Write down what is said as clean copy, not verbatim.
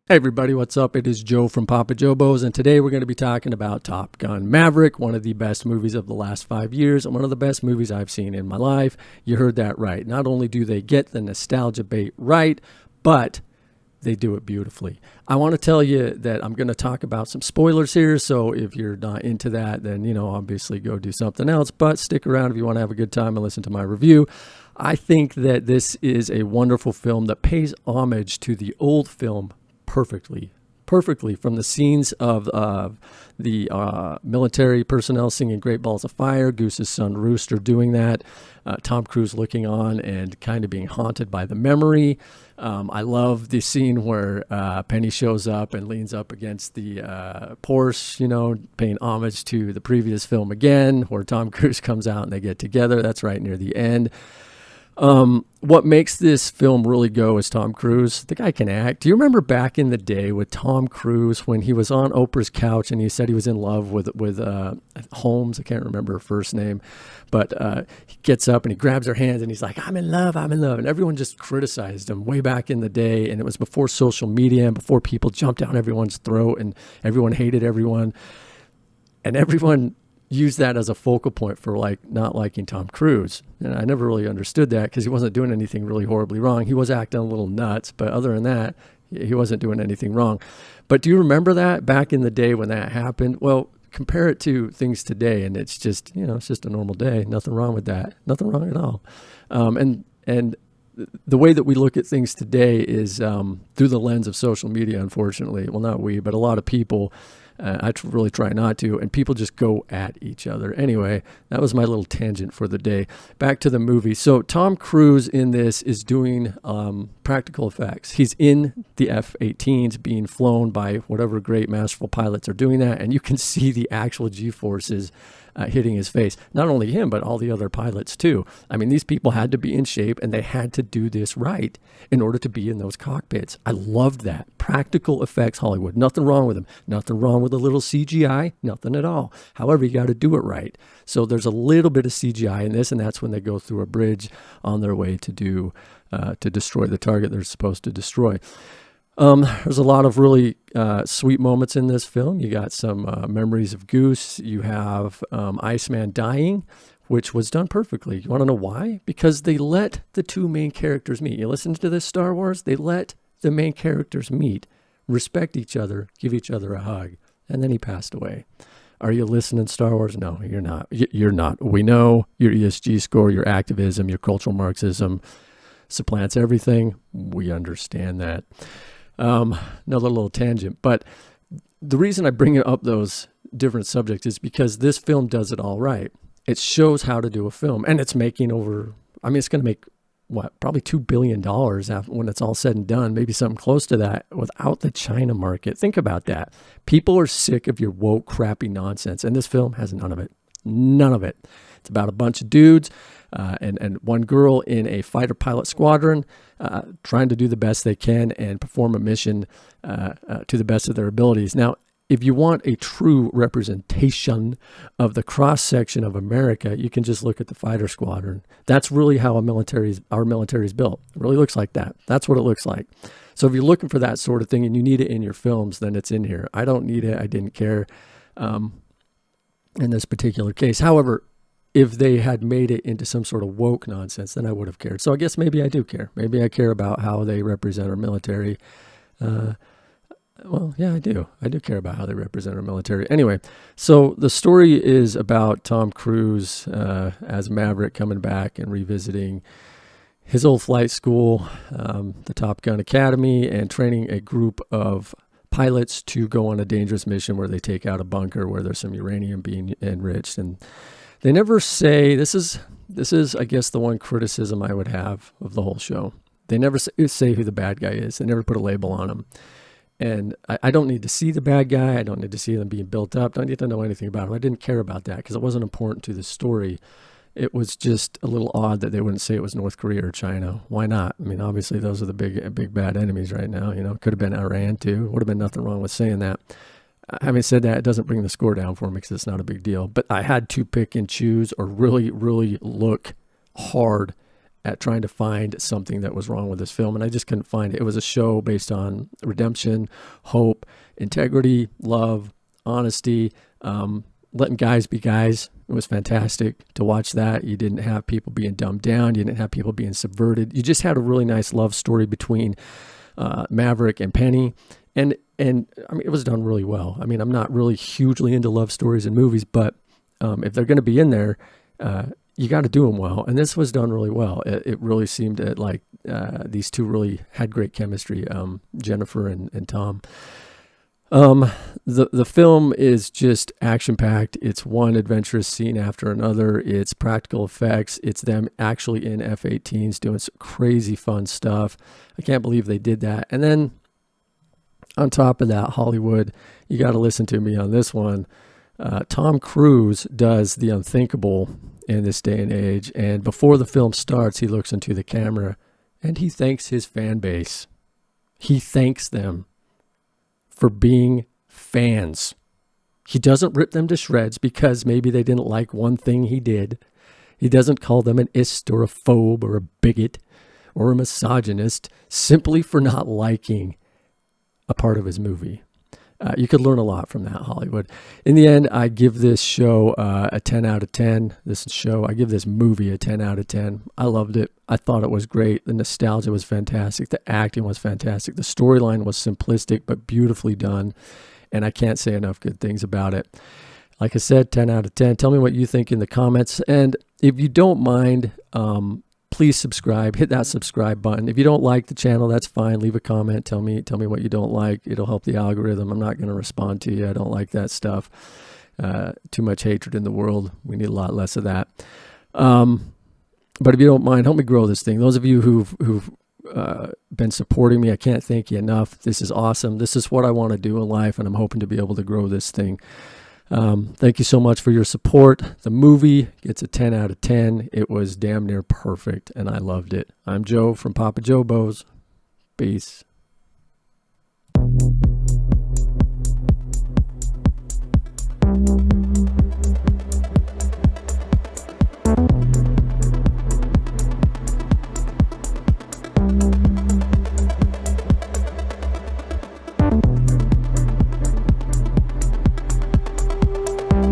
Hey everybody, what's up? It is Joe from Papa Jobo's, and today we're going to be talking about Top Gun Maverick, one of the best movies of the last 5 years, and one of the best movies I've seen in my life. You heard that right. Not only do they get the nostalgia bait right, but they do it beautifully. I want to tell you that I'm going to talk about some spoilers here, so if you're not into that, then, obviously go do something else, but stick around if you want to have a good time and listen to my review. I think that this is a wonderful film that pays homage to the old film perfectly from the scenes of the military personnel singing Great Balls of Fire, Goose's son Rooster doing that, Tom Cruise looking on and kind of being haunted by the memory. I love the scene where Penny shows up and leans up against the Porsche, paying homage to the previous film again, where Tom Cruise comes out and they get together. That's right near the end. What makes this film really go is Tom Cruise. The guy can act. Do you remember back in the day with Tom Cruise when he was on Oprah's couch and he said he was in love with Holmes? I can't remember her first name, but he gets up and he grabs her hands and he's like, I'm in love. And everyone just criticized him way back in the day. And it was before social media and before people jumped down everyone's throat and everyone hated everyone. And everyone used that as a focal point for not liking Tom Cruise. And I never really understood that because he wasn't doing anything really horribly wrong. He was acting a little nuts, but other than that, he wasn't doing anything wrong. But do you remember that back in the day when that happened? Well, compare it to things today and it's just, it's just a normal day. Nothing wrong with that. Nothing wrong at all. And the way that we look at things today is through the lens of social media, unfortunately. Well, not we, but a lot of people. I really try not to, and people just go at each other. Anyway, that was my little tangent for the day. Back to the movie. So Tom Cruise in this is doing practical effects. He's in the F-18s being flown by whatever great masterful pilots are doing that, and you can see the actual G-forces hitting his face. Not only him, but all the other pilots too. I mean, these people had to be in shape and they had to do this right in order to be in those cockpits. I loved that. Practical effects Hollywood. Nothing wrong with them. Nothing wrong with a little CGI. Nothing at all. However, you got to do it right. So there's a little bit of CGI in this, and that's when they go through a bridge on their way to destroy the target they're supposed to destroy. There's a lot of really sweet moments in this film. You got some memories of Goose. You have Iceman dying, which was done perfectly. You want to know why? Because they let the two main characters meet. You listen to this, Star Wars? They let the main characters meet, respect each other, give each other a hug, and then he passed away. Are you listening, Star Wars? No, you're not. You're not. We know your ESG score, your activism, your cultural Marxism supplants everything. We understand that. Another little tangent, but the reason I bring up those different subjects is because this film does it all right. It shows how to do a film, and it's making it's going to make probably $2 billion when it's all said and done, maybe something close to that without the China market. Think about that. People are sick of your woke, crappy nonsense, and this film has none of it. None of it. It's about a bunch of dudes and one girl in a fighter pilot squadron trying to do the best they can and perform a mission to the best of their abilities. Now, if you want a true representation of the cross-section of America, you can just look at the fighter squadron. That's really how our military is built. It really looks like that. That's what it looks like. So if you're looking for that sort of thing and you need it in your films, then it's in here. I don't need it. I didn't care in this particular case. However, if they had made it into some sort of woke nonsense, then I would have cared. So I guess maybe I do care. Maybe I care about how they represent our military. Well, yeah, I do. I do care about how they represent our military. Anyway, so the story is about Tom Cruise as Maverick coming back and revisiting his old flight school, the Top Gun Academy, and training a group of pilots to go on a dangerous mission where they take out a bunker where there's some uranium being enriched. And they never say, this is, I guess, the one criticism I would have of the whole show. They never say who the bad guy is. They never put a label on him. And I don't need to see the bad guy. I don't need to see them being built up. Don't need to know anything about him. I didn't care about that because it wasn't important to the story. It was just a little odd that they wouldn't say it was North Korea or China. Why not? I mean, obviously those are the big bad enemies right now. Could have been Iran too. Would have been nothing wrong with saying that. Having said that, it doesn't bring the score down for me because it's not a big deal. But I had to pick and choose or really, really look hard at trying to find something that was wrong with this film, and I just couldn't find it. It was a show based on redemption, hope, integrity, love, honesty, letting guys be guys. It was fantastic to watch that. You didn't have people being dumbed down. You didn't have people being subverted. You just had a really nice love story between Maverick and Penny. And I mean, it was done really well. I mean, I'm not really hugely into love stories in movies, but if they're going to be in there, you got to do them well. And this was done really well. It really seemed that like these two really had great chemistry, Jennifer and Tom. The film is just action-packed. It's one adventurous scene after another. It's practical effects. It's them actually in F-18s doing some crazy fun stuff. I can't believe they did that. And then on top of that, Hollywood, you got to listen to me on this one. Tom Cruise does the unthinkable in this day and age. And before the film starts, he looks into the camera and he thanks his fan base. He thanks them for being fans. He doesn't rip them to shreds because maybe they didn't like one thing he did. He doesn't call them an ist or a phobe or a bigot or a misogynist simply for not liking a part of his movie. You could learn a lot from that, Hollywood. In the end, I give this show a 10 out of 10. I give this movie a 10 out of 10. I loved it. I thought it was great. The nostalgia was fantastic. The acting was fantastic. The storyline was simplistic but beautifully done. And I can't say enough good things about it. Like I said, 10 out of 10. Tell me what you think in the comments. And if you don't mind, please subscribe. Hit that subscribe button. If you don't like the channel, that's fine. Leave a comment. Tell me what you don't like. It'll help the algorithm. I'm not going to respond to you. I don't like that stuff. Too much hatred in the world. We need a lot less of that. But if you don't mind, help me grow this thing. Those of you who've been supporting me, I can't thank you enough. This is awesome. This is what I want to do in life, and I'm hoping to be able to grow this thing. Thank you so much for your support. The movie gets a 10 out of 10. It was damn near perfect, and I loved it. I'm Joe from Papa Jobo's. Peace.